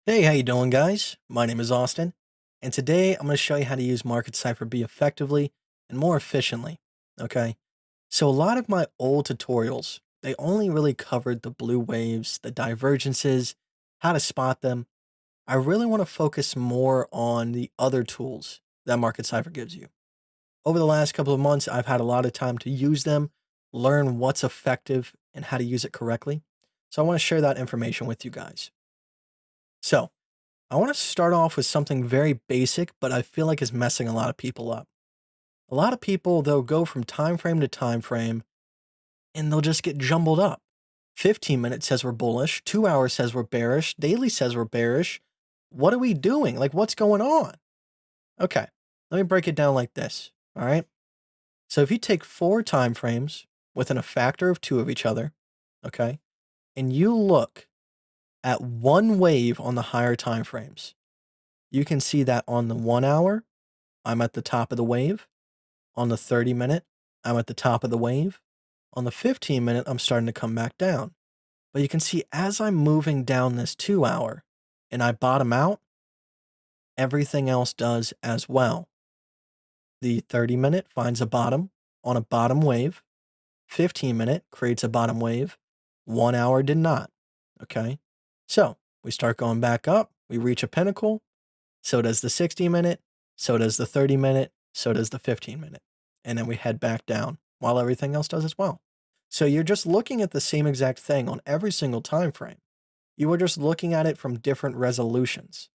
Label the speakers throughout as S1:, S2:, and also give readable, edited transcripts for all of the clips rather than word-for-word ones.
S1: Hey, how you doing, guys? My name is Austin, and today I'm going to show you how to use Market Cipher B effectively and more efficiently. Okay, so a lot of my old tutorials, they only really covered the blue waves, the divergences, how to spot them. I really want to focus more on the other tools that Market Cipher gives you. Over the last couple of months, I've had a lot of time to use them, learn what's effective and how to use it correctly. So I want to share that information with you guys. So, I want to start off with something very basic, but I feel like is messing a lot of people up. A lot of people, they'll go from time frame to time frame and they'll just get jumbled up. 15 minutes says we're bullish, 2 hours says we're bearish, daily says we're bearish. What are we doing? Like, what's going on? Okay, let me break it down like this. All right. So if you take 4 time frames within a factor of 2 of each other, okay, and you look at one wave on the higher time frames, you can see that on the 1 hour, I'm at the top of the wave. On the 30-minute, I'm at the top of the wave. On the 15-minute, I'm starting to come back down. But you can see as I'm moving down this 2 hour and I bottom out, everything else does as well. The 30-minute finds a bottom on a bottom wave. 15-minute creates a bottom wave. 1 hour did not. Okay. So we start going back up. We reach a pinnacle. So does the 60-minute. So does the 30-minute. So does the 15-minute. And then we head back down while everything else does as well. So you're just looking at the same exact thing on every single time frame. You are just looking at it from different resolutions.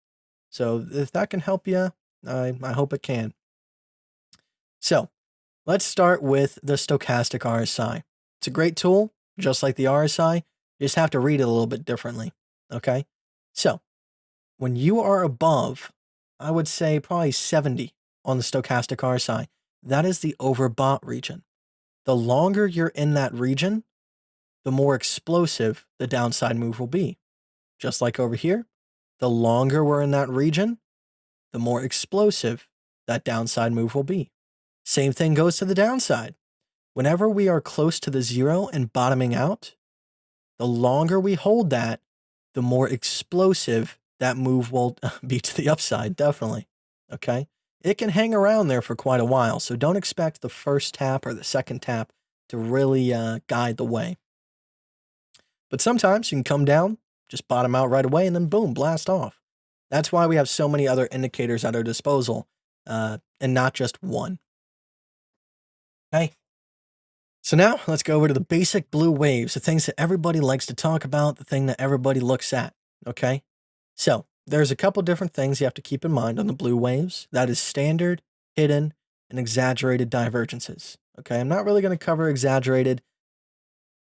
S1: So if that can help you, I hope it can. So let's start with the Stochastic RSI. It's a great tool, just like the RSI. You just have to read it a little bit differently. Okay. So when you are above, I would say probably 70 on the Stochastic RSI, that is the overbought region. The longer you're in that region, the more explosive the downside move will be. Just like over here, the longer we're in that region, the more explosive that downside move will be. Same thing goes to the downside. Whenever we are close to the zero and bottoming out, the longer we hold that, the more explosive that move will be to the upside, definitely. Okay? It can hang around there for quite a while, so don't expect the first tap or the second tap to really guide the way. But sometimes you can come down, just bottom out right away, and then boom, blast off. That's why we have so many other indicators at our disposal, and not just one. Okay? So now let's go over to the basic blue waves, the things that everybody likes to talk about, the thing that everybody looks at. Okay? So there's a couple different things you have to keep in mind on the blue waves. That is standard, hidden, and exaggerated divergences. Okay, I'm not really going to cover exaggerated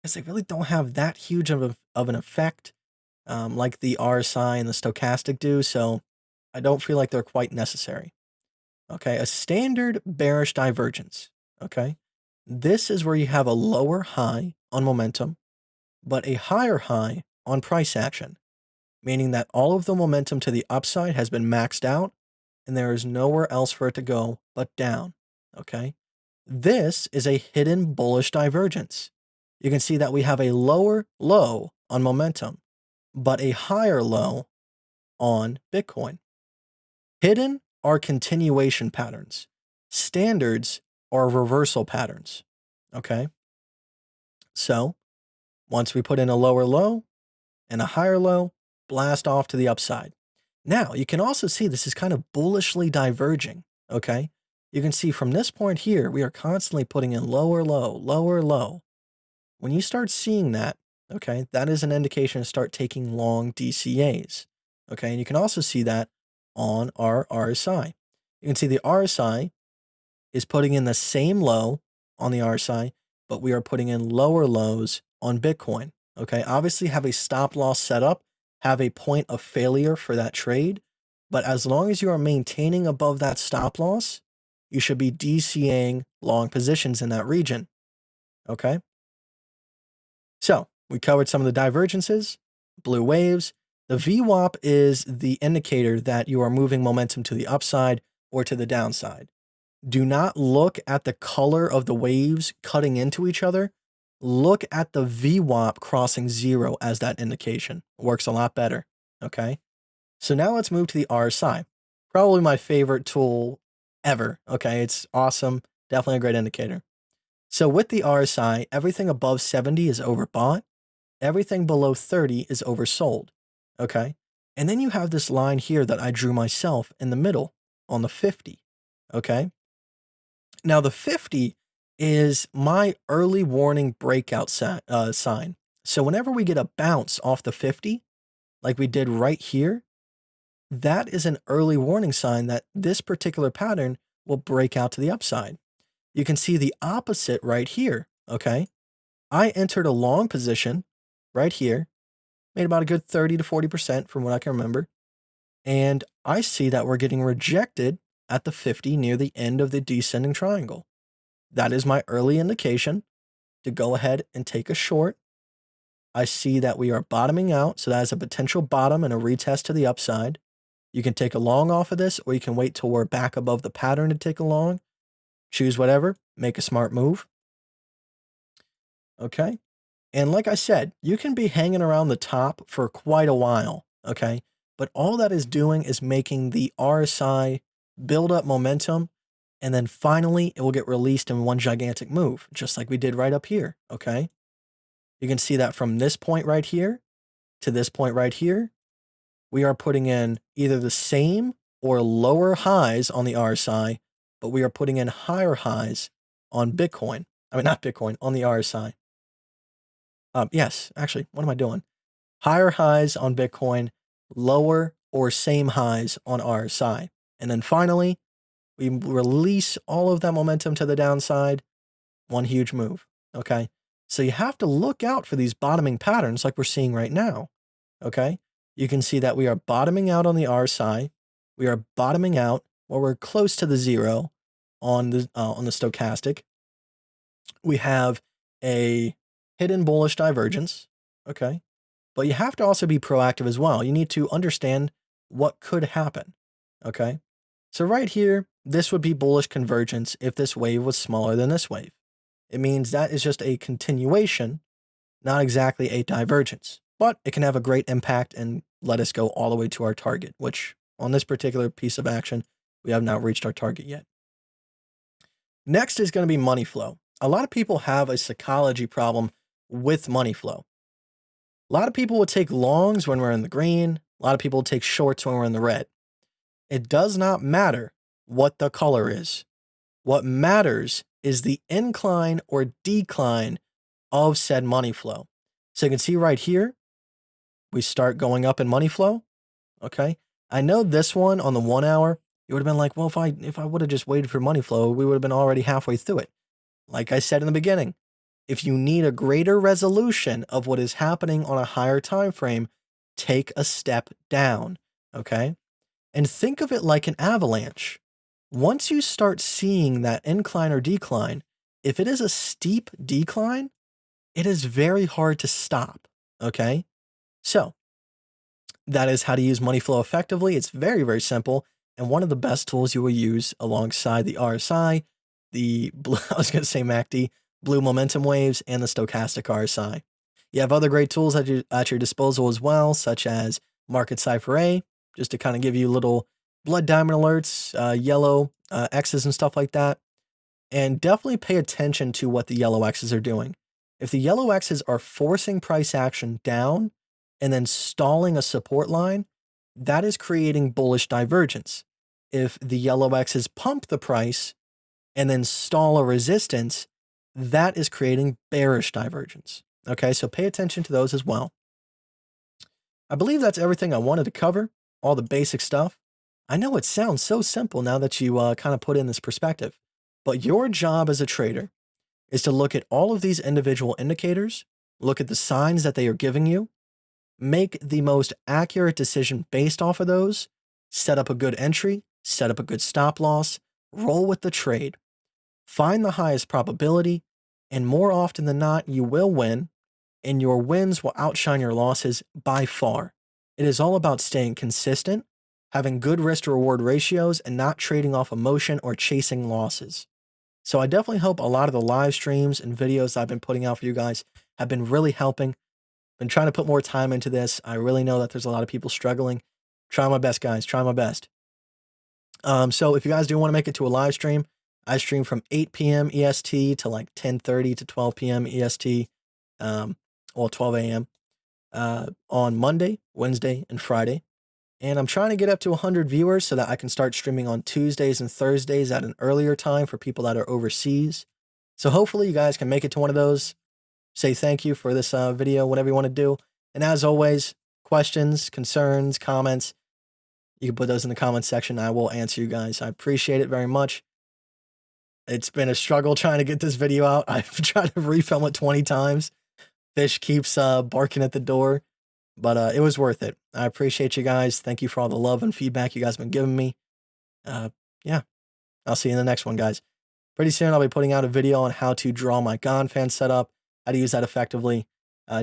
S1: because they really don't have that huge of an effect like the RSI and the stochastic do, so I don't feel like they're quite necessary. Okay, a standard bearish divergence. Okay, this is where you have a lower high on momentum, but a higher high on price action, meaning that all of the momentum to the upside has been maxed out and there is nowhere else for it to go but down. Okay. This is a hidden bullish divergence. You can see that we have a lower low on momentum, but a higher low on Bitcoin. Hidden are continuation patterns. Standards are reversal patterns. Okay. So once we put in a lower low and a higher low, blast off to the upside. Now, you can also see this is kind of bullishly diverging, okay? You can see from this point here, we are constantly putting in lower low, lower low. When you start seeing that, okay, that is an indication to start taking long DCAs, okay? And you can also see that on our RSI. You can see the RSI is putting in the same low on the RSI, but we are putting in lower lows on Bitcoin, okay? Obviously have a stop loss set up, have a point of failure for that trade, but as long as you are maintaining above that stop loss, you should be DCAing long positions in that region, okay? So we covered some of the divergences, blue waves. The VWAP is the indicator that you are moving momentum to the upside or to the downside. Do not look at the color of the waves cutting into each other. Look at the VWAP crossing zero as that indication. It works a lot better, okay? So now let's move to the RSI. Probably my favorite tool ever. Okay, it's awesome. Definitely a great indicator. So with the RSI, everything above 70 is overbought. Everything below 30 is oversold. Okay. And then you have this line here that I drew myself in the middle on the 50. Okay. Now the 50 is my early warning breakout sign. So whenever we get a bounce off the 50, like we did right here, that is an early warning sign that this particular pattern will break out to the upside. You can see the opposite right here. Okay. I entered a long position right here, made about a good 30 to 40% from what I can remember. And I see that we're getting rejected at the 50 near the end of the descending triangle. That is my early indication to go ahead and take a short. I see that we are bottoming out, so that is a potential bottom and a retest to the upside. You can take a long off of this, or you can wait till we're back above the pattern to take a long. Choose whatever, make a smart move. Okay. And like I said, you can be hanging around the top for quite a while. Okay. But all that is doing is making the RSI build up momentum. And then finally, it will get released in one gigantic move, just like we did right up here. Okay. You can see that from this point right here to this point right here, we are putting in either the same or lower highs on the RSI, but we are putting in higher highs on Bitcoin. I mean, not Bitcoin, on the RSI. Yes, actually, what am I doing? Higher highs on Bitcoin, lower or same highs on RSI. And then finally, we release all of that momentum to the downside, one huge move. Okay. So you have to look out for these bottoming patterns like we're seeing right now. Okay. You can see that we are bottoming out on the RSI. We are bottoming out where we're close to the zero on the stochastic. We have a hidden bullish divergence. Okay. But you have to also be proactive as well. You need to understand what could happen. Okay. So right here, this would be bullish convergence if this wave was smaller than this wave. It means that is just a continuation, not exactly a divergence, but it can have a great impact and let us go all the way to our target, which on this particular piece of action, we have not reached our target yet. Next is going to be money flow. A lot of people have a psychology problem with money flow. A lot of people would take longs when we're in the green. A lot of people would take shorts when we're in the red. It does not matter what the color is. What matters is the incline or decline of said money flow. So you can see right here, we start going up in money flow. Okay. I know this one on the 1 hour, you would have been like, well, if I would have just waited for money flow, we would have been already halfway through it. Like I said in the beginning, if you need a greater resolution of what is happening on a higher time frame, take a step down. Okay. And think of it like an avalanche. Once you start seeing that incline or decline, if it is a steep decline, it is very hard to stop. Okay. So that is how to use money flow effectively. It's very, very simple. And one of the best tools you will use alongside the RSI, the blue, I was going to say MACD, blue momentum waves, and the stochastic RSI. You have other great tools at your disposal as well, such as Market Cipher A, just to kind of give you little blood diamond alerts, yellow X's and stuff like that. And definitely pay attention to what the yellow X's are doing. If the yellow X's are forcing price action down and then stalling a support line, that is creating bullish divergence. If the yellow X's pump the price and then stall a resistance, that is creating bearish divergence. Okay, so pay attention to those as well. I believe that's everything I wanted to cover, all the basic stuff. I know it sounds so simple now that you kind of put in this perspective, but your job as a trader is to look at all of these individual indicators, look at the signs that they are giving you, make the most accurate decision based off of those, set up a good entry, set up a good stop loss, roll with the trade, find the highest probability, and more often than not, you will win, and your wins will outshine your losses by far. It is all about staying consistent, having good risk to reward ratios, and not trading off emotion or chasing losses. So I definitely hope a lot of the live streams and videos I've been putting out for you guys have been really helping. Been trying to put more time into this. I really know that there's a lot of people struggling, Try my best, guys. Try my best. So if you guys do want to make it to a live stream, I stream from 8 p.m. EST to like 10:30 to 12 p.m. EST, or 12 a.m. On Monday, Wednesday, and Friday. And I'm trying to get up to 100 viewers so that I can start streaming on Tuesdays and Thursdays at an earlier time for people that are overseas. So hopefully you guys can make it to one of those. Say thank you for this video, whatever you want to do. And as always, questions, concerns, comments, you can put those in the comments section. I will answer you guys. I appreciate it very much. It's been a struggle trying to get this video out. I've tried to refilm it 20 times. Fish keeps barking at the door, but it was worth it. I appreciate you guys. Thank you for all the love and feedback you guys have been giving me. Yeah, I'll see you in the next one, guys. Pretty soon I'll be putting out a video on how to draw my GonFan setup, how to use that effectively.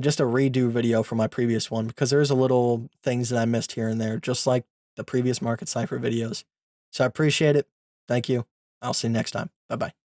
S1: Just a redo video from my previous one because there's a little things that I missed here and there, just like the previous Market Cipher videos. So I appreciate it. Thank you. I'll see you next time. Bye-bye.